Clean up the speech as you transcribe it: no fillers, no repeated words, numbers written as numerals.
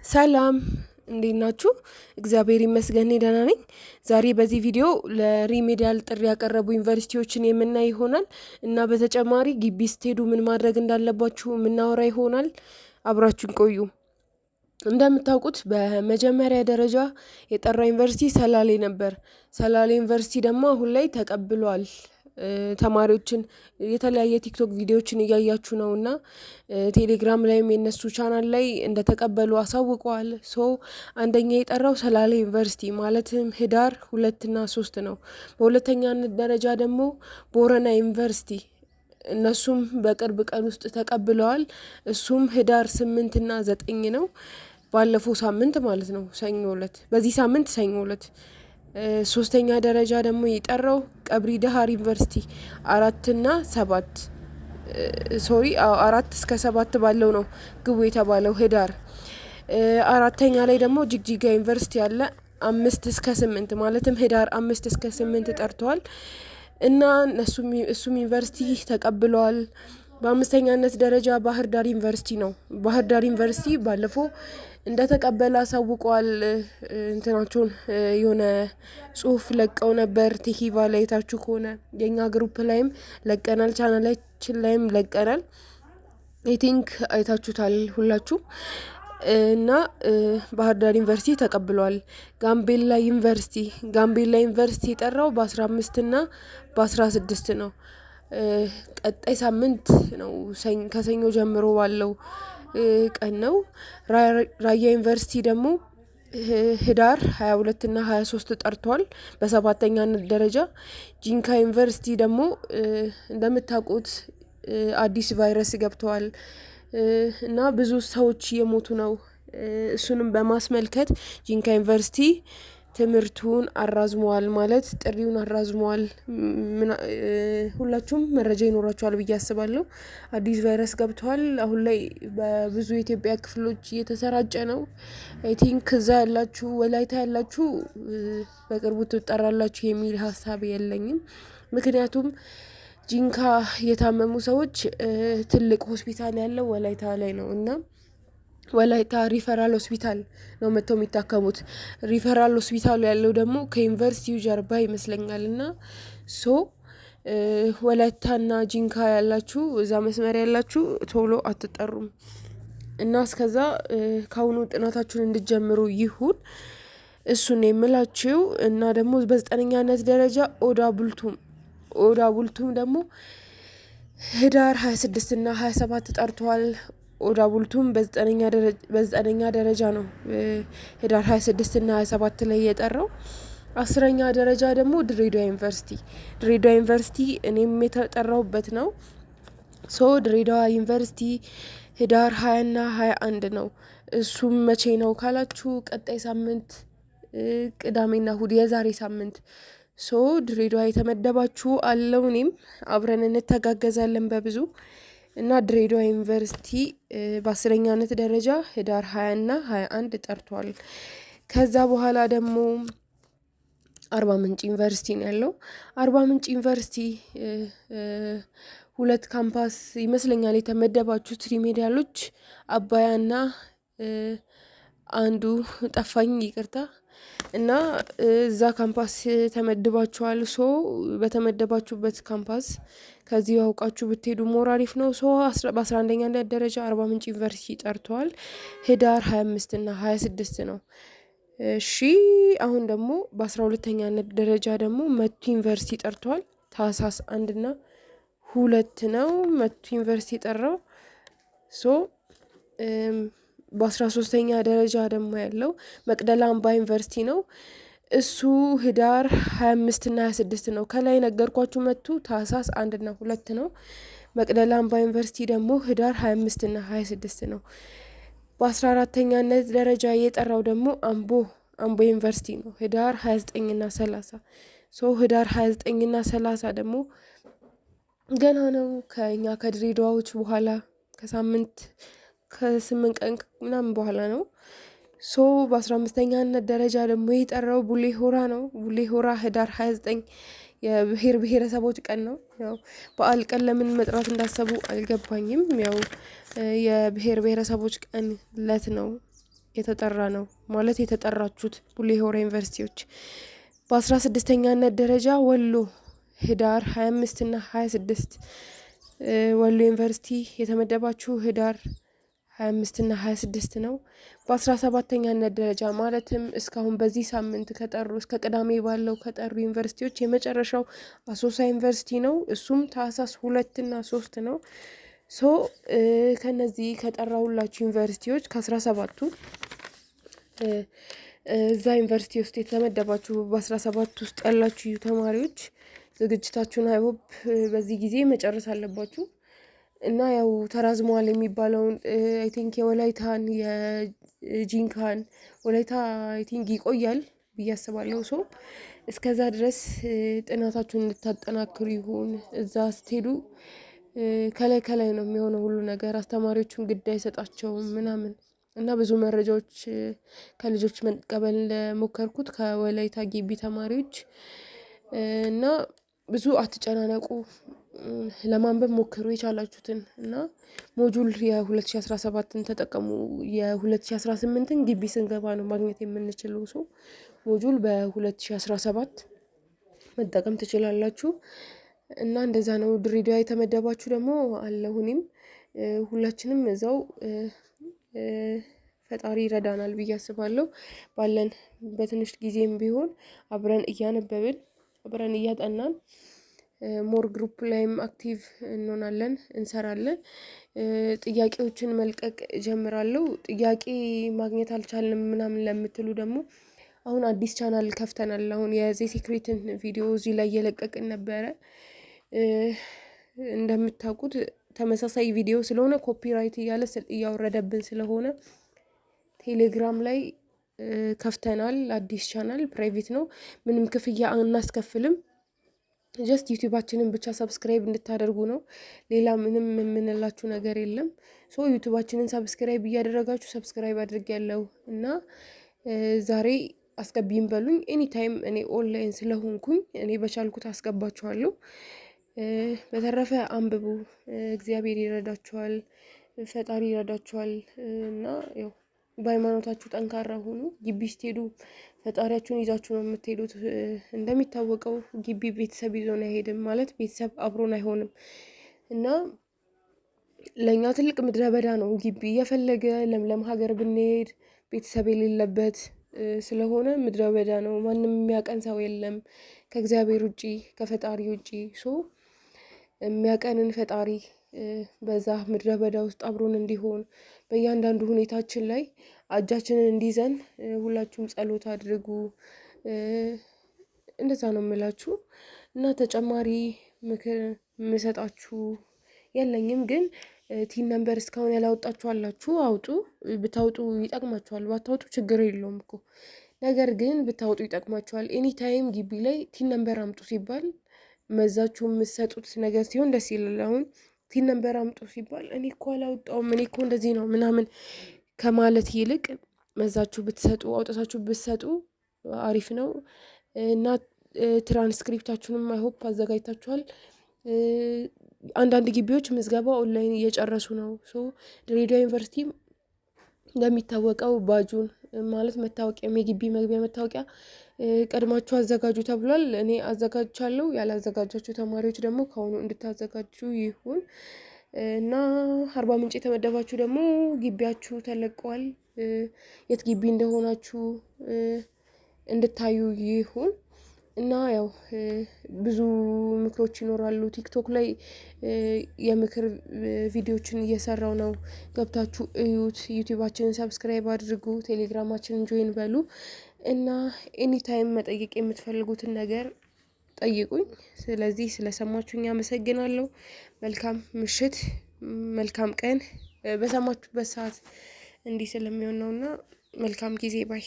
ሰላም እንዴት ናችሁ? እግዚአብሔር ይመስገን እኔ ደህና ነኝ። ዛሬ በዚህ ቪዲዮ ለሪሜዲያል ጥሪ ያቀረቡ ዩኒቨርሲቲዎችን የምናይ ይሆናል እና በተጨማሪ ግቢ ስትሄዱ ምን ማድረግ እንዳለባችሁ የምናወራ ይሆናል። አብራችሁን ቆዩ። እንደምታውቁት በመጀመሪያ ደረጃ የጠራ ዩኒቨርሲቲ ሰላሌ ነበር። ሰላሌ ዩኒቨርሲቲ ደግሞ አሁን ላይ ተቀብሏል። ተማሪዎችን የተለያየ ቲክቶክ ቪዲዮዎችን እያያችሁ ነው እና ቴሌግራም ላይም የነሱ ቻናል ላይ እንደተቀበሉ አሳውቀዋል። አንደኛ የጠራው ሰላሌ ዩኒቨርሲቲ ማለትም ህዳር 2 እና 3 ነው። በሁለተኛነት ደረጃ ደግሞ ቦረና ዩኒቨርሲቲ እነሱም በቅርብ ቀን ውስጥ ተቀብለዋል። እሱም ህዳር 8 እና 9 ነው። ባለፈው ሳምንት ማለት ነው ሰኞ ዕለት በዚህ ሳምንት ሰኞ ዕለት። ሶስተኛ ደረጃ ደግሞ የጠራው ቀብሪ ዳሃር ዩኒቨርሲቲ 4 እና 7 4 እስከ 7 ባለው ነው ግቡ የተባለው ህዳር። አራተኛ ላይ ደግሞ ጅግጅጋ ዩኒቨርሲቲ አለ 5 እስከ 8 ማለትም ህዳር 5 እስከ 8 ጠርተዋል እና እሱም ዩኒቨርሲቲ ተቀብለዋል። በአምስተኛነት ደረጃ ባህር ዳር ዩኒቨርሲቲ ነው። ባህር ዳር ዩኒቨርሲቲ ባለፈው እንደተቀበለ አሳውቀዋል። እንትናቸውን የሆነ ጽሁፍ ለቀው ነበር። ቲኪቫ ላይ አይታችሁ ከሆነ የኛ ግሩፕ ላይም ለቀናል፣ ቻናላችን ላይም ለቀናል። አይ ቲንክ አይታችሁታል ሁላችሁ እና ባህር ዳር ዩኒቨርሲቲ ተቀብሏል። ጋምቤላ ዩኒቨርሲቲ የጠራው በ15 እና በ16 ነው። ቀጣይ ሳምንት ነው ከሰኞ ጀምሮ ባለው ቀን ነው። ራያ ዩኒቨርሲቲ ደግሞ ህዳር 22 እና 23 ጠርቷል በሰባተኛነት ደረጃ። ጂንካ ዩኒቨርሲቲ ደግሞ እንደምታውቁት አዲስ ቫይረስ ገብተዋል እና ብዙ ሰዎች እየሞቱ ነው። እሱንም በማስመልከት ጂንካ ዩኒቨርሲቲ ትምህርቱን አራዝመዋል ማለት ጥሪውን አራዝመዋል። ሁላችሁም መረጃ ይኖራችኋል ብዬ አስባለሁ። አዲስ ቫይረስ ገብቷል አሁን ላይ በብዙ የኢትዮጵያ ክፍሎች እየተሰራጨ ነው። አይ ቲንክ እዛ ያላችሁ ወላይታ ያላችሁ በቅርቡ ትጠራላችሁ የሚል ሀሳብ የለኝም። ምክንያቱም ጂንካ የታመሙ ሰዎች ትልቅ ሆስፒታል ያለው ወላይታ ላይ ነው እና ወላይታ ሪፈራል ሆስፒታል ነው መጥተው የሚታከሙት። ሪፈራል ሆስፒታሉ ያለው ደግሞ ከዩኒቨርሲቲው ጀርባ ይመስለኛል እና ወላይታና ጂንካ ያላችሁ እዛ መስመር ያላችሁ ቶሎ አትጠሩም እና እስከዛ ካሁኑ ጥናታችሁን እንድትጀምሩ ይሁን። እሱን የምላችሁ እና ደግሞ በ9ኛነት ደረጃ ኦዳ ቡልቱም ደግሞ ህዳር 26 እና 27 ጠርቷል። ኦዳ ቡልቱም በ9ኛ ደረጃ ነው ህዳር 26 እና 27 ላይ የጠራው። 10ኛ ደረጃ ደግሞ ድሬዳዋ ዩኒቨርሲቲ እኔም የተጠራሁበት ነው። ድሬዳዋ ዩኒቨርሲቲ ህዳር 20 እና 21 ነው። እሱም መቼ ነው ካላችሁ ቀጣይ ሳምንት ቅዳሜና እሁድ የዛሬ ሳምንት። ድሬዳዋ የተመደባችሁ አለው እኔም አብረን እንተጋገዛለን በብዙ እና ድሬዳዋ ዩኒቨርሲቲ በ10ኛነት ደረጃ ህዳር 20 እና 21 ጠርቷል። ከዛ በኋላ ደግሞ አርባ ምንጭ ዩኒቨርሲቲ ነው ያለው። አርባ ምንጭ ዩኒቨርሲቲ 2 ካምፓስ ይመስለኛል የተመደባችሁት ሪሜዲያሎች አባያና አንዱ ጠፋኝ ይቅርታ። እና እዛ ካምፓስ ተመድባችኋል። በተመደባችሁበት ካምፓስ ከዚህ አውቃችሁ ብትሄዱ ሞር አሪፍ ነው። በ11ኛነት ደረጃ አርባ ምንጭ ዩኒቨርሲቲ ጠርተዋል ህዳር 25 እና 26 ነው። እሺ አሁን ደግሞ በ12ኛነት ደረጃ ደግሞ መቱ ዩኒቨርሲቲ ጠርቷል። ታህሳስ 1 እና 2 ነው መቱ ዩኒቨርሲቲ ጠራው። በ13ኛ ደረጃ ደግሞ ያለው መቅደላ አምባ ዩኒቨርሲቲ ነው። እሱ ህዳር 25 እና 26 ነው። ከላይ ነገርኳችሁ መቱ ታህሳስ 1 እና 2 ነው። መቅደላ አምባ ዩኒቨርሲቲ ደግሞ ህዳር 25 እና 26 ነው። በ14ኛነት ደረጃ የጠራው ደግሞ አምቦ ዩኒቨርሲቲ ነው ህዳር 29 እና 30። ህዳር 29 እና 30 ደግሞ ገና ነው ከኛ ከድሬዳዋዎች በኋላ ከሳምንት ከ8 ቀን ምናምን በኋላ ነው። በ15ኛነት ደረጃ ደግሞ የጠራው ቡሌ ሆራ ነው። ቡሌ ሆራ ህዳር 29 የብሔር ብሔረሰቦች ቀን ነው። ያው በዓል ቀን ለምን መጥራት እንዳሰቡ አልገባኝም። ያው የብሔር ብሔረሰቦች ቀን ለት ነው የተጠራ ነው ማለት የተጠራችሁት ቡሌ ሆራ ዩኒቨርሲቲዎች። በ16ኛነት ደረጃ ወሎ ህዳር 25 እና 26 ወሎ ዩኒቨርሲቲ የተመደባችሁ ህዳር 25 እና 26 ነው። በ17ኛነት ደረጃ ማለትም እስካሁን በዚህ ሳምንት ከጠሩ እስከ ቅዳሜ ባለው ከጠሩ ዩኒቨርሲቲዎች የመጨረሻው አሶሳ ዩኒቨርሲቲ ነው። እሱም ታህሳስ 2 እና 3 ነው። ከነዚህ ከጠራሁላችሁ ዩኒቨርሲቲዎች ከ17ቱ እዛ ዩኒቨርሲቲ ውስጥ የተመደባችሁ በ17 ውስጥ ያላችሁ ተማሪዎች ዝግጅታችሁን አይሆፕ በዚህ ጊዜ መጨረስ አለባችሁ። እና ያው ተራዝሟል የሚባለውን አይ ቲንክ የወላይታን የጂንካን ወላይታ አይ ቲንክ ይቆያል ብዬ አስባለሁ። እስከዛ ድረስ ጥናታችሁን እንድታጠናክሩ ይሁን። እዛ ስትሄዱ ከላይ ከላይ ነው የሚሆነው ሁሉ ነገር፣ አስተማሪዎቹን ግድ አይሰጣቸውም ምናምን እና ብዙ መረጃዎች ከልጆች መቀበል ለሞከርኩት ከወላይታ ግቢ ተማሪዎች እና ብዙ አትጨናነቁ፣ ለማንበብ ሞክሩ የቻላችሁትን እና ሞጁል የ2017ን ተጠቀሙ። የ2018ን ግቢ ስንገባ ነው ማግኘት የምንችለው። ሞጁል በ2017 መጠቀም ትችላላችሁ እና እንደዛ ነው። ድሬዳዋ የተመደባችሁ ደግሞ አለሁኝም ሁላችንም እዛው ፈጣሪ ይረዳናል ብዬ አስባለሁ። ባለን በትንሽ ጊዜም ቢሆን አብረን እያነበብን አብረን እያጠናን ሞር ግሩፕ ላይም አክቲቭ እንሆናለን፣ እንሰራለን። ጥያቄዎችን መልቀቅ ጀምራለሁ። ጥያቄ ማግኘት አልቻልንም ምናምን ለምትሉ ደግሞ አሁን አዲስ ቻናል ከፍተናል። አሁን የዜሲክሬትን ቪዲዮ እዚህ ላይ እየለቀቅን ነበረ። እንደምታውቁት ተመሳሳይ ቪዲዮ ስለሆነ ኮፒራይት እያለ እያወረደብን ስለሆነ ቴሌግራም ላይ ከፍተናል አዲስ ቻናል። ፕራይቬት ነው፣ ምንም ክፍያ አናስከፍልም። ጀስት ዩቲዩባችንን ብቻ ሰብስክራይብ እንድታደርጉ ነው። ሌላ ምንም የምንላችሁ ነገር የለም። ዩቲዩባችንን ሰብስክራይብ እያደረጋችሁ ሰብስክራይብ አድርጌያለሁ እና ዛሬ አስገቢኝ በሉኝ። ኤኒ ታይም እኔ ኦንላይን ስለሆንኩኝ እኔ በቻልኩት አስገባችኋለሁ። በተረፈ አንብቡ፣ እግዚአብሔር ይረዳችኋል፣ ፈጣሪ ይረዳችኋል እና ያው በሃይማኖታችሁ ጠንካራ ሁኑ። ግቢ ስትሄዱ ፈጣሪያችሁን ይዛችሁ ነው የምትሄዱት። እንደሚታወቀው ግቢ ቤተሰብ ይዞን አይሄድም፣ ማለት ቤተሰብ አብሮን አይሆንም እና ለእኛ ትልቅ ምድረ በዳ ነው ግቢ። የፈለገ ለምለም ሀገር ብንሄድ ቤተሰብ የሌለበት ስለሆነ ምድረ በዳ ነው። ማንም የሚያቀን ሰው የለም ከእግዚአብሔር ውጪ ከፈጣሪ ውጪ። የሚያቀንን ፈጣሪ በዛ ምድረ በዳ ውስጥ አብሮን እንዲሆን በእያንዳንዱ ሁኔታችን ላይ እጃችንን እንዲይዘን ሁላችሁም ጸሎት አድርጉ። እንደዛ ነው የምላችሁ እና ተጨማሪ ምክር የምሰጣችሁ የለኝም። ግን ቲን ነምበር እስካሁን ያላወጣችሁ አላችሁ፣ አውጡ። ብታውጡ ይጠቅማችኋል፣ ባታውጡ ችግር የለውም እኮ። ነገር ግን ብታውጡ ይጠቅማችኋል። ኤኒ ታይም ግቢ ላይ ቲን ነምበር አምጡ ሲባል መዛችሁ የምትሰጡት ነገር ሲሆን ደስ ይላል። አሁን ቲን ነምበር አምጡ ሲባል እኔ እኮ አላወጣውም እኔ እኮ እንደዚህ ነው ምናምን ከማለት ይልቅ መዛችሁ ብትሰጡ አውጥታችሁ ብትሰጡ አሪፍ ነው እና ትራንስክሪፕታችሁንም አይሆፕ አዘጋጅታችኋል። አንዳንድ ግቢዎች ምዝገባ ኦንላይን እየጨረሱ ነው። ድሬዳዋ ዩኒቨርሲቲ እንደሚታወቀው ባጁን ማለት መታወቂያ የግቢ መግቢያ መታወቂያ ቀድማችሁ አዘጋጁ ተብሏል። እኔ አዘጋጅቻለሁ። ያላዘጋጃችሁ ተማሪዎች ደግሞ ከአሁኑ እንድታዘጋጁ ይሁን እና አርባ ምንጭ የተመደባችሁ ደግሞ ግቢያችሁ ተለቀዋል። የት ግቢ እንደሆናችሁ እንድታዩ ይሁን እና ያው ብዙ ምክሮች ይኖራሉ። ቲክቶክ ላይ የምክር ቪዲዮችን እየሰራው ነው፣ ገብታችሁ እዩት። ዩቲዩባችንን ሰብስክራይብ አድርጉ፣ ቴሌግራማችንን ጆይን በሉ እና ኤኒ ታይም መጠየቅ የምትፈልጉትን ነገር ጠይቁኝ። ስለዚህ ስለሰማችሁኝ አመሰግናለሁ። መልካም ምሽት፣ መልካም ቀን። በሰማችሁበት ሰዓት እንዲህ ስለሚሆን ነውና መልካም ጊዜ ባይ